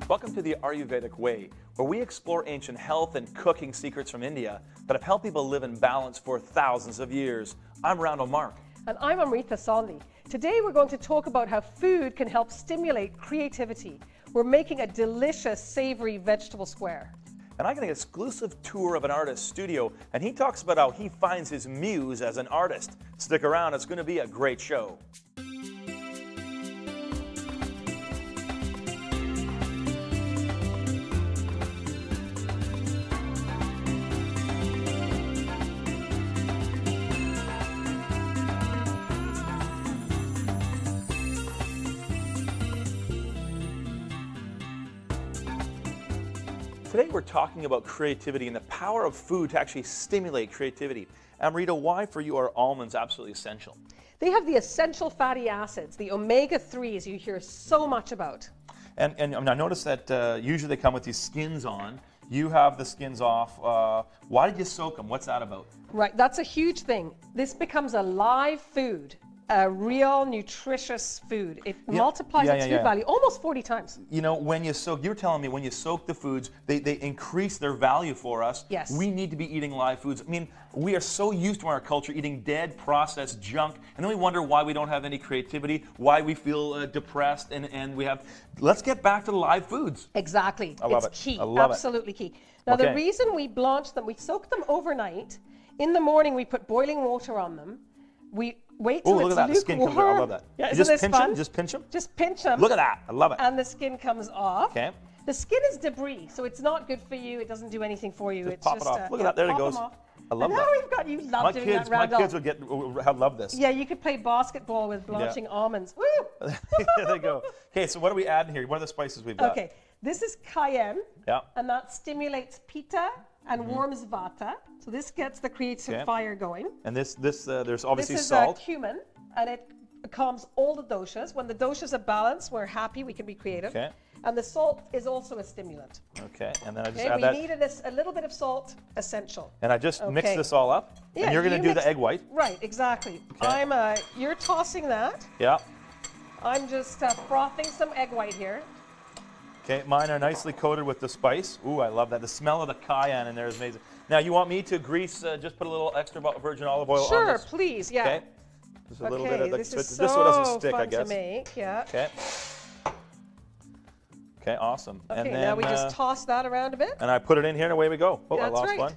Welcome to the Ayurvedic Way, where we explore ancient health and cooking secrets from India that have helped people live in balance for thousands of years. I'm Randall Mark. And I'm Amrita Sondhi. Today we're going to talk about how food can help stimulate creativity. We're making a delicious, savory vegetable square. And I got an exclusive tour of an artist's studio, and he talks about how he finds his muse as an artist. Stick around, it's going to be a great show. Today we're talking about creativity and the power of food to actually stimulate creativity. Amrita, why for you are almonds absolutely essential? They have the essential fatty acids, the omega-3s you hear so much about. And I noticed that usually they come with these skins on. You have the skins off. Why did you soak them? What's that about? Right, that's a huge thing. This becomes a live food. A real nutritious food. It multiplies its food value almost 40 times. You know, when you soak, you're telling me when you soak the foods, they increase their value for us. Yes. We need to be eating live foods. I mean, we are so used to our culture eating dead, processed junk, and then we wonder why we don't have any creativity, why we feel depressed, and we have, let's get back to live foods. Exactly. I love it's key. I love Absolutely key. Now the reason we blanch them, we soak them overnight. In the morning we put boiling water on them. We wait till it's lukewarm. The skin comes out. I love that. Yeah, isn't this fun? Just pinch them? Just pinch them. Look at that. I love it. And the skin comes off. Okay. The skin is debris, so it's not good for you. It doesn't do anything for you. Just pop it off. Look at that. There it goes. I love that. Now we've got you love doing that, Randall. My kids would love this. Yeah, you could play basketball with blanching almonds. Woo! There they go. Okay, so what are we adding here? What are the spices we've got? Okay, this is cayenne. Yeah. And that stimulates pitta and warms vata. So this gets the creative fire going. And this there's obviously salt. salt. This is cumin, and it calms all the doshas. When the doshas are balanced, we're happy, we can be creative. Okay. And the salt is also a stimulant. Okay, and then I just add that. We needed a little bit of salt, essential. And I just mix this all up. Yeah, and you're going to do the egg white. Right, exactly. Okay. You're tossing that. Yeah. I'm just frothing some egg white here. Okay, mine are nicely coated with the spice. Ooh, I love that. The smell of the cayenne in there is amazing. Now, you want me to grease, just put a little extra virgin olive oil on this? Sure, please, yeah. Okay. Just a little bit of this is so this one doesn't stick, fun I guess. to make, yeah. Okay. Okay, awesome. Okay, and then, now we just toss that around a bit. And I put it in here and away we go. Oh, That's I lost one.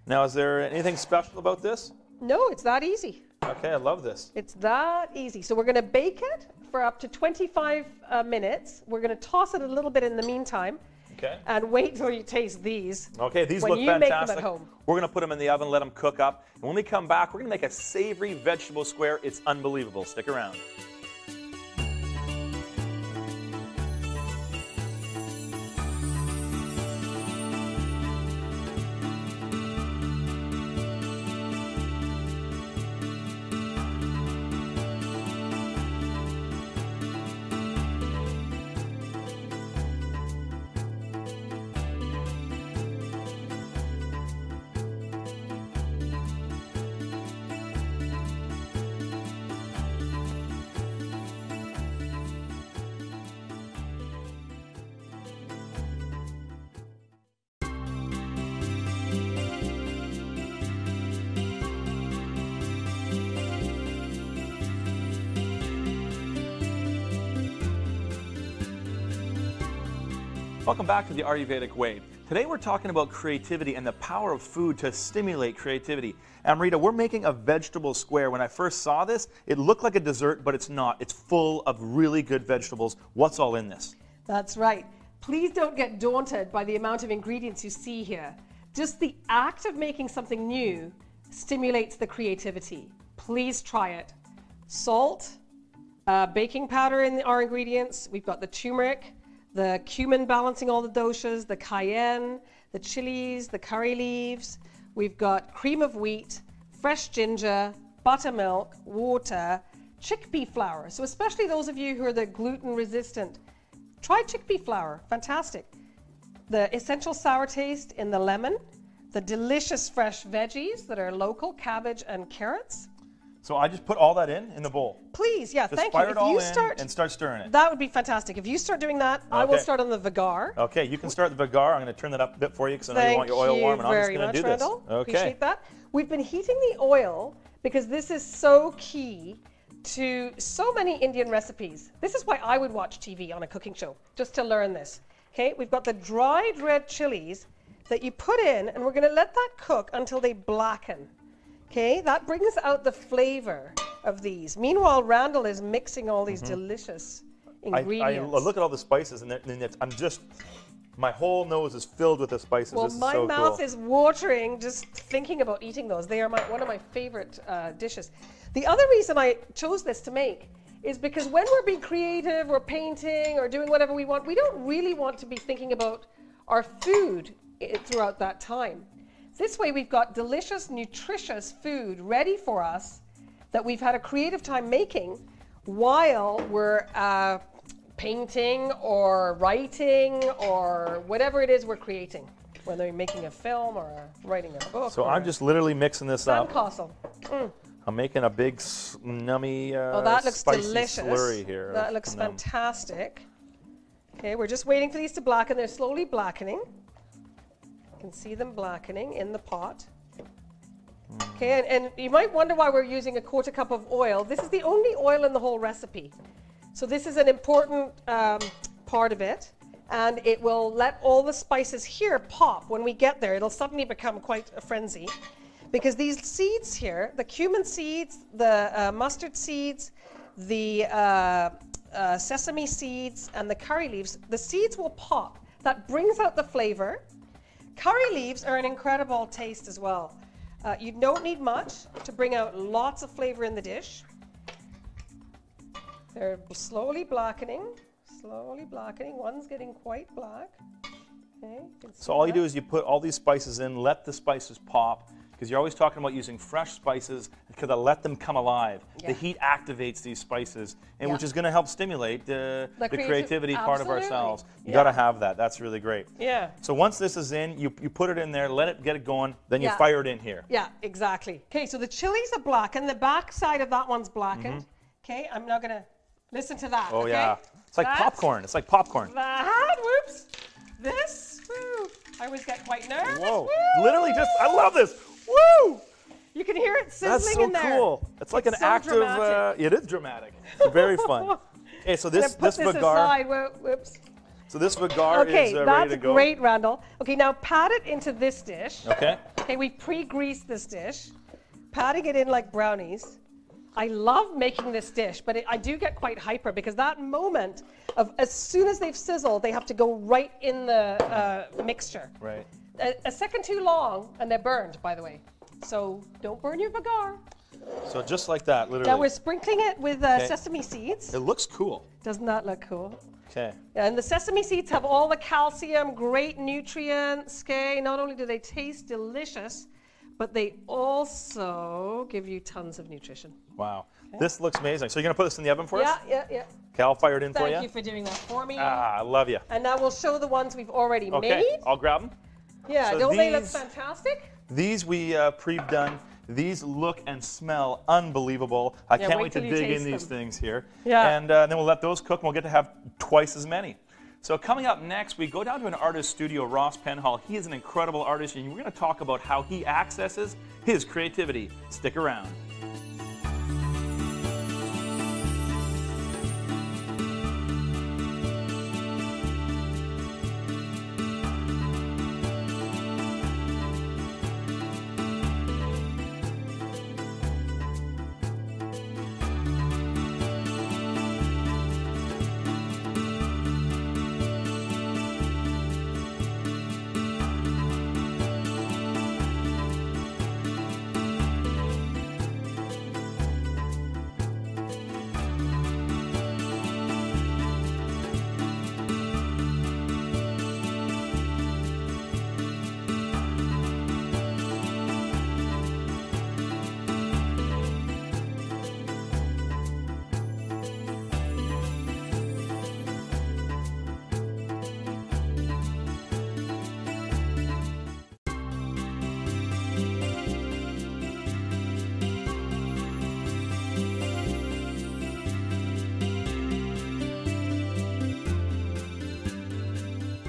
Now, is there anything special about this? No, it's that easy. Okay, I love this. It's that easy. So we're going to bake it for up to 25 minutes. We're going to toss it a little bit in the meantime. Okay. And wait till you taste these. Okay, these look fantastic. When you make them at home. We're going to put them in the oven, let them cook up. And when we come back, we're going to make a savory vegetable square. It's unbelievable. Stick around. Welcome back to the Ayurvedic Way. Today we're talking about creativity and the power of food to stimulate creativity. Amrita, we're making a vegetable square. When I first saw this, it looked like a dessert, but it's not. It's full of really good vegetables. What's all in this? That's right. Please don't get daunted by the amount of ingredients you see here. Just the act of making something new stimulates the creativity. Please try it. Salt, baking powder in our ingredients. We've got the turmeric, the cumin balancing all the doshas, the cayenne, the chilies, the curry leaves. We've got cream of wheat, fresh ginger, buttermilk, water, chickpea flour. So especially those of you who are the gluten resistant, try chickpea flour, fantastic. The essential sour taste in the lemon, the delicious fresh veggies that are local, cabbage and carrots. So I just put all that in the bowl. Please, yeah, Just thank you. fire it If all you in start, and start stirring it. that would be fantastic. If you start doing that, I will Okay. start on the vigar. Okay, you can start the vigar. I'm going to turn that up a bit for you because I know you want your oil warm, and I'm just going to do this. Randall. Okay. Appreciate that. We've been heating the oil because this is so key to so many Indian recipes. This is why I would watch TV on a cooking show, just to learn this. Okay, we've got the dried red chilies that you put in, and we're going to let that cook until they blacken. Okay, that brings out the flavor of these. Meanwhile, Randall is mixing all these delicious ingredients. I look at all the spices, and my whole nose is filled with the spices. Well, this is my so mouth cool. is watering just thinking about eating those. They are one of my favorite dishes. The other reason I chose this to make is because when we're being creative or painting or doing whatever we want, we don't really want to be thinking about our food throughout that time. This way we've got delicious, nutritious food ready for us that we've had a creative time making while we're painting or writing or whatever it is we're creating, whether you're making a film or writing a book. So I'm just literally mixing this up. Sandcastle. I'm making a big, nummy, That looks spicy delicious. slurry here. That looks fantastic. Okay, we're just waiting for these to blacken. They're slowly blackening. You can see them blackening in the pot. Okay, and you might wonder why we're using a quarter cup of oil. This is the only oil in the whole recipe. So this is an important part of it. And it will let all the spices here pop when we get there. It'll suddenly become quite a frenzy. Because these seeds here, the cumin seeds, the mustard seeds, the sesame seeds, and the curry leaves, the seeds will pop. That brings out the flavor. Curry leaves are an incredible taste as well. You don't need much to bring out lots of flavor in the dish. They're slowly blackening, slowly blackening. One's getting quite black. Okay, so all you do is you put all these spices in, let the spices pop, because you're always talking about using fresh spices because I let them come alive. Yeah. The heat activates these spices, and which is going to help stimulate the creativity part of ourselves. You got to have that. That's really great. Yeah. So once this is in, you put it in there, let it get it going, then you fire it in here. Yeah, exactly. Okay, so the chilies are blackened. The back side of that one's blackened. Okay, I'm now going to listen to that. Oh, okay? yeah. It's like popcorn. It's like popcorn. That, whoops. This, woo. I always get quite nervous. Whoa. Woo. Literally just, I love this. Woo! You can hear it sizzling in there. That's so cool. It's like an active, it is dramatic. It's very fun. Okay, so this vigar. Aside. Whoops. So this vigar is ready to go. Okay, that's great, Randall. Okay, now pat it into this dish. Okay. Okay, we pre-greased this dish, patting it in like brownies. I love making this dish, but I do get quite hyper because that moment of as soon as they've sizzled, they have to go right in the mixture. Right. A second too long, and they're burned, by the way. So don't burn your vigar. So just like that, literally. Now we're sprinkling it with sesame seeds. It looks cool. Doesn't that look cool? Okay. And the sesame seeds have all the calcium, great nutrients. Okay, not only do they taste delicious, but they also give you tons of nutrition. Wow. Okay. This looks amazing. So you're going to put this in the oven for us? Yeah. Okay, I'll fire it in for you. Thank you for doing that for me. Ah, I love you. And now we'll show the ones we've already made. Okay, I'll grab them. Yeah, so don't they look fantastic? These we pre-done. These look and smell unbelievable. I can't wait to dig in these things here. Yeah. And then we'll let those cook, and we'll get to have twice as many. So coming up next, we go down to an artist studio, Ross Penhall. He is an incredible artist, and we're going to talk about how he accesses his creativity. Stick around.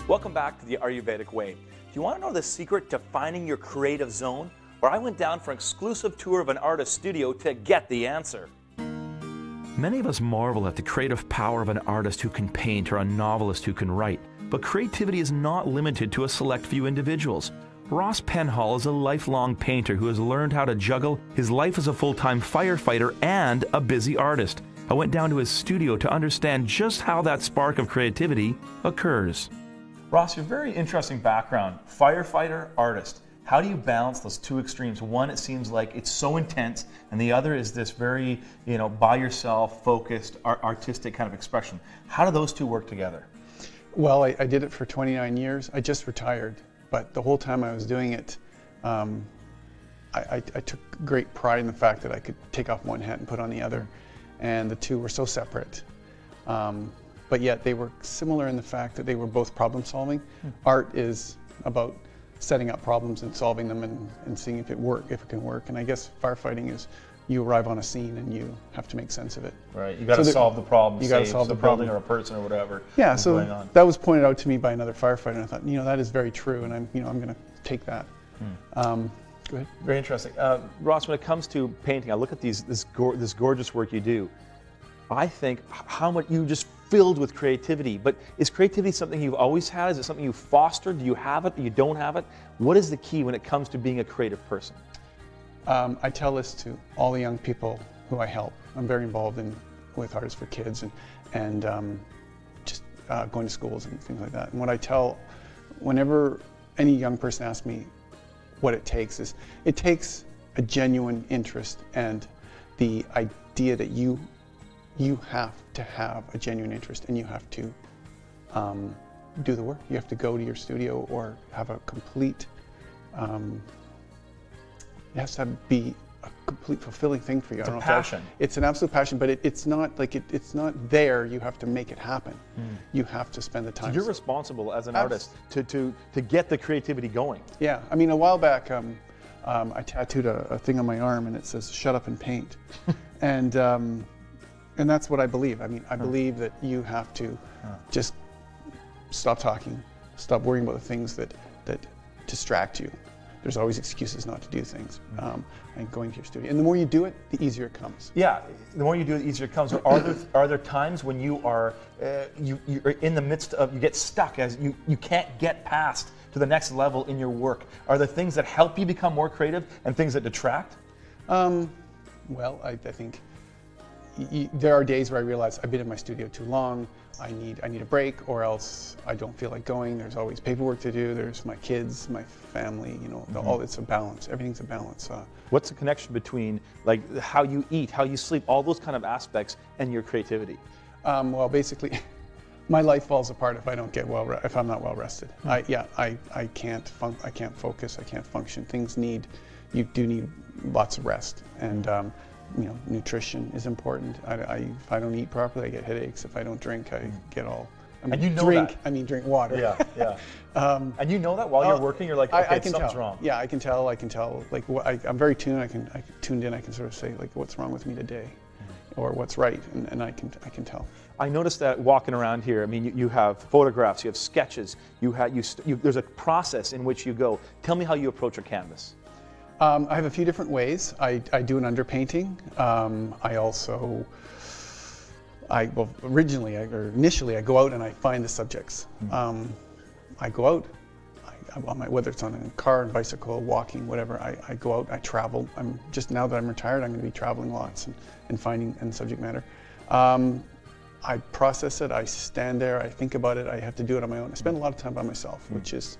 Welcome back to the Ayurvedic Way. Do you want to know the secret to finding your creative zone? Where I went down for an exclusive tour of an artist's studio to get the answer. Many of us marvel at the creative power of an artist who can paint or a novelist who can write. But creativity is not limited to a select few individuals. Ross Penhall is a lifelong painter who has learned how to juggle his life as a full-time firefighter and a busy artist. I went down to his studio to understand just how that spark of creativity occurs. Ross, your very interesting background, firefighter, artist. How do you balance those two extremes? One, it seems like it's so intense, and the other is this very, by yourself, focused, artistic kind of expression. How do those two work together? Well, I did it for 29 years. I just retired, but the whole time I was doing it, I took great pride in the fact that I could take off one hat and put on the other, and the two were so separate. But yet they were similar in the fact that they were both problem solving. Art is about setting up problems and solving them and seeing if it can work. And I guess firefighting is you arrive on a scene and you have to make sense of it. Right, you got to solve the problem. You got to solve the building problem. or a person or whatever. Yeah, so that was pointed out to me by another firefighter, and I thought, that is very true, and I'm going to take that. Go ahead. Very interesting, Ross. When it comes to painting, I look at this gorgeous work you do. I think how much you just filled with creativity. But is creativity something you've always had? Is it something you fostered? Do you have it? Do you don't have it? What is the key when it comes to being a creative person? I tell this to all the young people who I help. I'm very involved with Artists for Kids and just going to schools and things like that. And what I tell, whenever any young person asks me what it takes, is it takes a genuine interest and the idea that you have to have a genuine interest, and you have to do the work. You have to go to your studio or have a complete, it has to be a complete fulfilling thing for you. It's a passion. It's an absolute passion, but it's not like it's not there. You have to make it happen. You have to spend the time. So you're responsible as an artist to get the creativity going. Yeah, I mean, a while back, I tattooed a thing on my arm, and it says "Shut up and paint," and that's what I believe. I mean, I believe that you have to just stop talking, stop worrying about the things that distract you. There's always excuses not to do things. And going to your studio, and the more you do it, the easier it comes. Yeah, the more you do it, the easier it comes. Are there times when you are you're in the midst of, you get stuck as you can't get past to the next level in your work? Are there things that help you become more creative and things that detract? Well, I think there are days where I realize I've been in my studio too long. I need a break, or else I don't feel like going. There's always paperwork to do. There's my kids, my family. All it's a balance. Everything's a balance. What's the connection between like how you eat, how you sleep, all those kind of aspects, and your creativity? Well, basically, my life falls apart if I don't get if I'm not well rested. I can't focus. I can't function. You do need lots of rest, and nutrition is important. If I don't eat properly, I get headaches. If I don't drink, I get all. And you know that. I mean, drink water. Yeah. And you know that while you're working, you're like, okay, something's wrong. Yeah, I can tell. Like, I'm very tuned. I tuned in. I can sort of say like, what's wrong with me today, or what's right, and I can tell. I noticed that walking around here. I mean, you have photographs, you have sketches. There's a process in which you go. Tell me how you approach a canvas. I have a few different ways. I do an underpainting. Initially I go out and I find the subjects. I go out, whether it's on a car, bicycle, walking, whatever, I go out, I travel. Now that I'm retired, I'm going to be traveling lots and finding subject matter. I process it, I stand there, I think about it, I have to do it on my own. I spend a lot of time by myself, which is,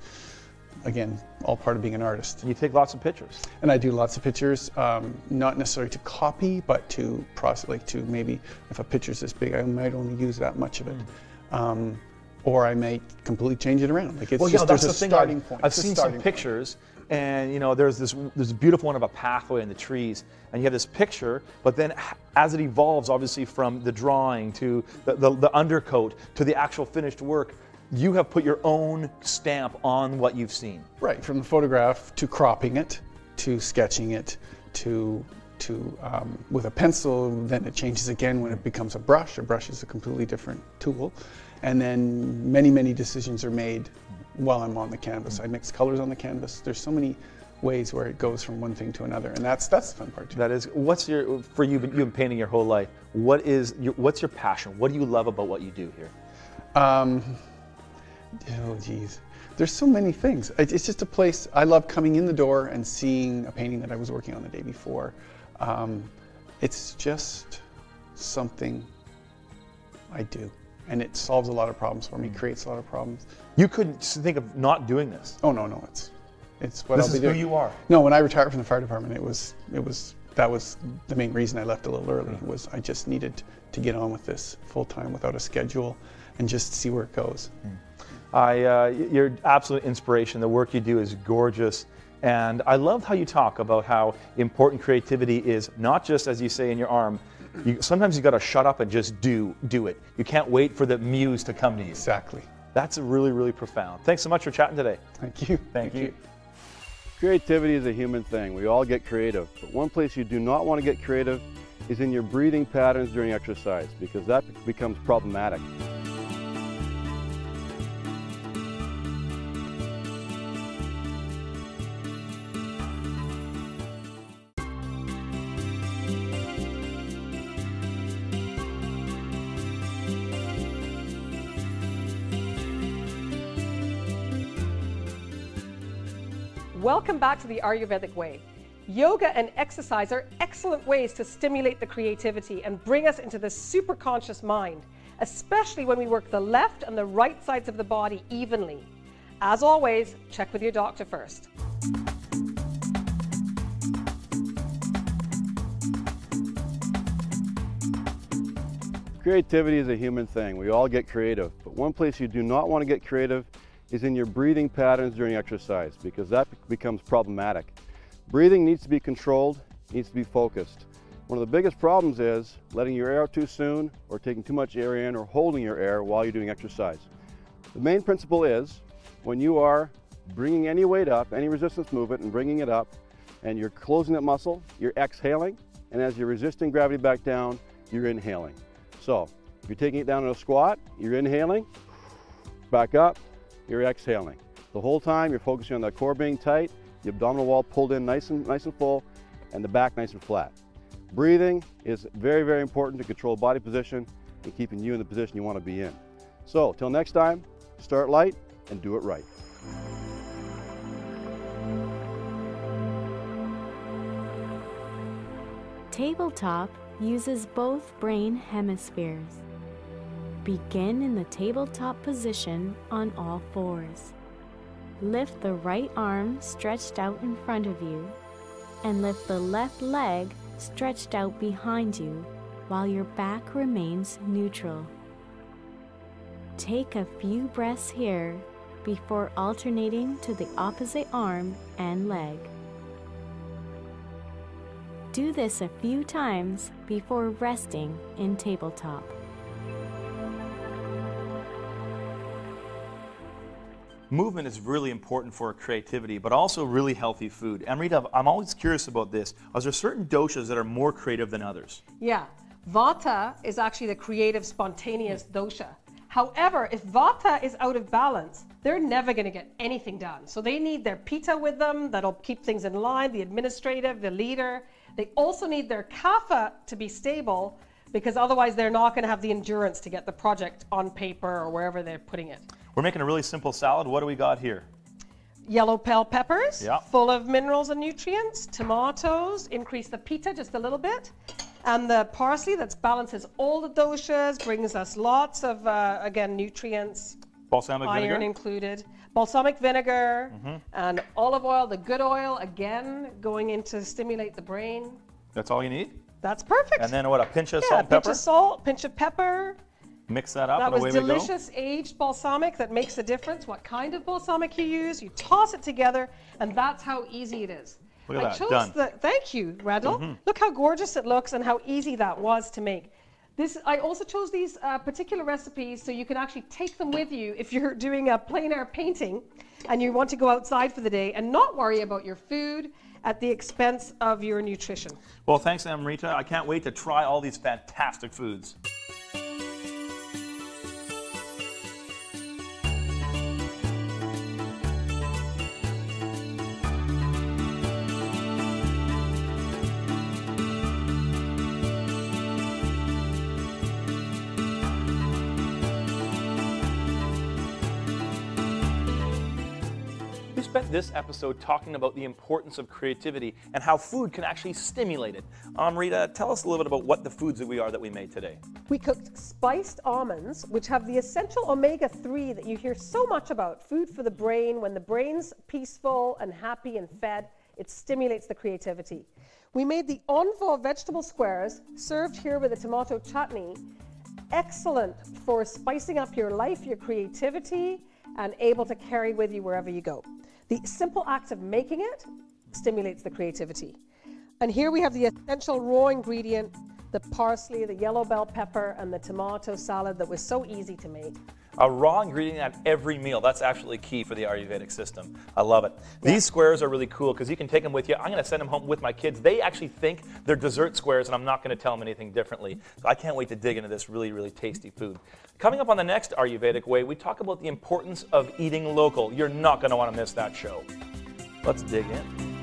again, all part of being an artist. And you take lots of pictures. And I do lots of pictures, not necessarily to copy, but to process, like to maybe, if a picture's this big, I might only use that much of it. Or I may completely change it around. Like there's a starting point. I've seen some pictures, and there's this beautiful one of a pathway in the trees, and you have this picture, but then as it evolves, obviously from the drawing to the undercoat to the actual finished work, you have put your own stamp on what you've seen. Right, from the photograph to cropping it, to sketching it, to to with a pencil, then it changes again when it becomes a brush. A brush is a completely different tool. And then many decisions are made while I'm on the canvas. I mix colors on the canvas. There's so many ways where it goes from one thing to another, and that's the fun part too. That is, what's your, for you, you've been painting your whole life, what's your passion? What do you love about what you do here? Oh geez, there's so many things. It's just a place, I love coming in the door and seeing a painting that I was working on the day before. It's just something I do, and it solves a lot of problems for me, creates a lot of problems. You couldn't think of not doing this? Oh no, it's what I'll be doing. This is who you are? No, when I retired from the fire department, that was the main reason I left a little early, was I just needed to get on with this full time without a schedule and just see where it goes. You're absolute inspiration. The work you do is gorgeous. And I loved how you talk about how important creativity is, not just, as you say, in your arm. Sometimes you got to shut up and just do it. You can't wait for the muse to come to you. Exactly. That's really profound. Thanks so much for chatting today. Thank you. Thank you. Creativity is a human thing. We all get creative. But one place you do not want to get creative is in your breathing patterns during exercise, because that becomes problematic. Welcome back to the Ayurvedic Way. Yoga and exercise are excellent ways to stimulate the creativity and bring us into the superconscious mind, especially when we work the left and the right sides of the body evenly. As always, check with your doctor first. Creativity is a human thing. We all get creative. But one place you do not want to get creative is in your breathing patterns during exercise, because that becomes problematic. Breathing needs to be controlled, needs to be focused. One of the biggest problems is letting your air out too soon, or taking too much air in, or holding your air while you're doing exercise. The main principle is, when you are bringing any weight up, any resistance movement, and bringing it up, and you're closing that muscle, you're exhaling, and as you're resisting gravity back down, you're inhaling. So, if you're taking it down in a squat, you're inhaling, back up, you're exhaling. The whole time you're focusing on the core being tight, the abdominal wall pulled in nice and full, and the back nice and flat. Breathing is very important to control body position and keeping you in the position you want to be in. So, till next time, start light and do it right. Tabletop uses both brain hemispheres. Begin in the tabletop position on all fours. Lift the right arm stretched out in front of you, and lift the left leg stretched out behind you while your back remains neutral. Take a few breaths here before alternating to the opposite arm and leg. Do this a few times before resting in tabletop. Movement is really important for creativity, but also really healthy food. Amrita, I'm always curious about this. Are there certain doshas that are more creative than others? Yeah, Vata is actually the creative, spontaneous dosha. However, if Vata is out of balance, they're never going to get anything done. So they need their Pitta with them, that'll keep things in line, the administrative, the leader. They also need their Kapha to be stable, because otherwise they're not going to have the endurance to get the project on paper or wherever they're putting it. We're making a really simple salad. What do we got here? Yellow bell peppers, yeah, full of minerals and nutrients. Tomatoes, increase the Pitta just a little bit. And the parsley that balances all the doshas, brings us lots of, again, nutrients. Balsamic vinegar? Iron included. Balsamic vinegar, and olive oil, the good oil, again, going in to stimulate the brain. That's all you need? That's perfect. And then what, a pinch of salt and pepper? Pinch of salt, pinch of pepper. Mix that up and away we go. That was delicious aged balsamic that makes a difference. What kind of balsamic you use, you toss it together, and that's how easy it is. Look at that, done. Thank you, Randall. Look how gorgeous it looks and how easy that was to make. I also chose these particular recipes so you can actually take them with you if you're doing a plein air painting and you want to go outside for the day and not worry about your food at the expense of your nutrition. Well, thanks, Amrita. I can't wait to try all these fantastic foods. We spent this episode talking about the importance of creativity and how food can actually stimulate it. Amrita, tell us a little bit about what the foods that we made today. We cooked spiced almonds, which have the essential omega-3 that you hear so much about. Food for the brain. When the brain's peaceful and happy and fed, it stimulates the creativity. We made the envo vegetable squares, served here with a tomato chutney. Excellent for spicing up your life, your creativity, and able to carry with you wherever you go. The simple act of making it stimulates the creativity. And here we have the essential raw ingredient, the parsley, the yellow bell pepper, and the tomato salad that was so easy to make. A raw ingredient at every meal. That's actually key for the Ayurvedic system. I love it. Yeah. These squares are really cool because you can take them with you. I'm going to send them home with my kids. They actually think they're dessert squares, and I'm not going to tell them anything differently. So I can't wait to dig into this really, really tasty food. Coming up on the next Ayurvedic Way, we talk about the importance of eating local. You're not going to want to miss that show. Let's dig in.